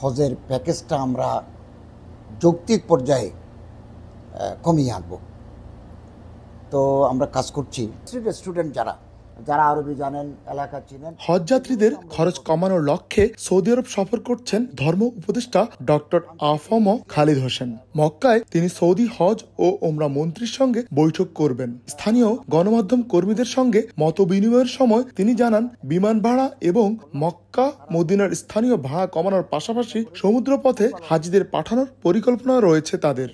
হজের প্যাকেজটা আমরা যৌক্তিক পর্যায়ে কমিয়ে আনব। তো আমরা কাজ করছি। স্টুডেন্ট যারা আরবি জানেন, এলাকা চিনেন, হজযাত্রীদের খরচ কমানোর লক্ষ্যে সৌদি আরব সফর করছেন ধর্ম উপদেষ্টা ডক্টর আফম খালিদ হোসেন। মক্কায় তিনি সৌদি হজ ও ওমরা মন্ত্রীর সঙ্গে বৈঠক করবেন। স্থানীয় গণমাধ্যম কর্মীদের সঙ্গে মত বিনিময়ের সময় তিনি জানান, বিমান ভাড়া এবং মক্কা মদিনার স্থানীয় ভাড়া কমানোর পাশাপাশি সমুদ্রপথে হাজিদের পাঠানোর পরিকল্পনা রয়েছে তাদের।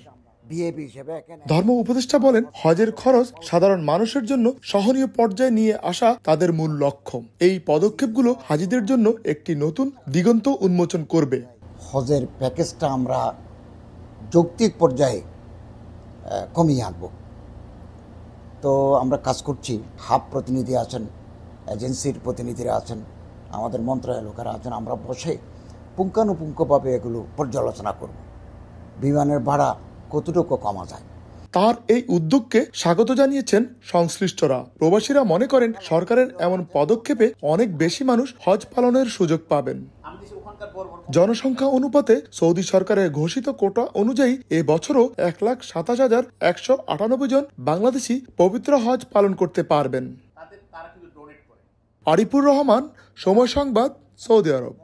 ধর্ম উপদেষ্টা বলেন, হজের খরচ সাধারণ মানুষের জন্য সহনীয় পর্যায়ে নিয়ে আসা তাদের মূল লক্ষ্য। এই পদক্ষেপগুলো হাজিদের জন্য একটি নতুন দিগন্ত উন্মোচন করবে। হজের প্যাকেজটা আমরা যৌক্তিক পর্যায়ে কমিয়ে আনব। তো আমরা কাজ করছি। হাব প্রতিনিধি আছেন, এজেন্সির প্রতিনিধিরা আছেন, আমাদের মন্ত্রণালয়ের লোকেরা আছেন। আমরা বসে পুঙ্খানুপুঙ্খভাবে এগুলো পর্যালোচনা করব, বিমানের ভাড়া কতটুকু কমা যায়। তার এই উদ্যোগকে স্বাগত জানিয়েছেন সংশ্লিষ্টরা। প্রবাসীরা মনে করেন, সরকারের এমন পদক্ষেপে অনেক বেশি মানুষ হজ পালনের সুযোগ পাবেন। জনসংখ্যা অনুপাতে সৌদি সরকারের ঘোষিত কোটা অনুযায়ী এ বছরও 1,27,198 জন বাংলাদেশি পবিত্র হজ পালন করতে পারবেন। আরিফুর রহমান, সময় সংবাদ, সৌদি আরব।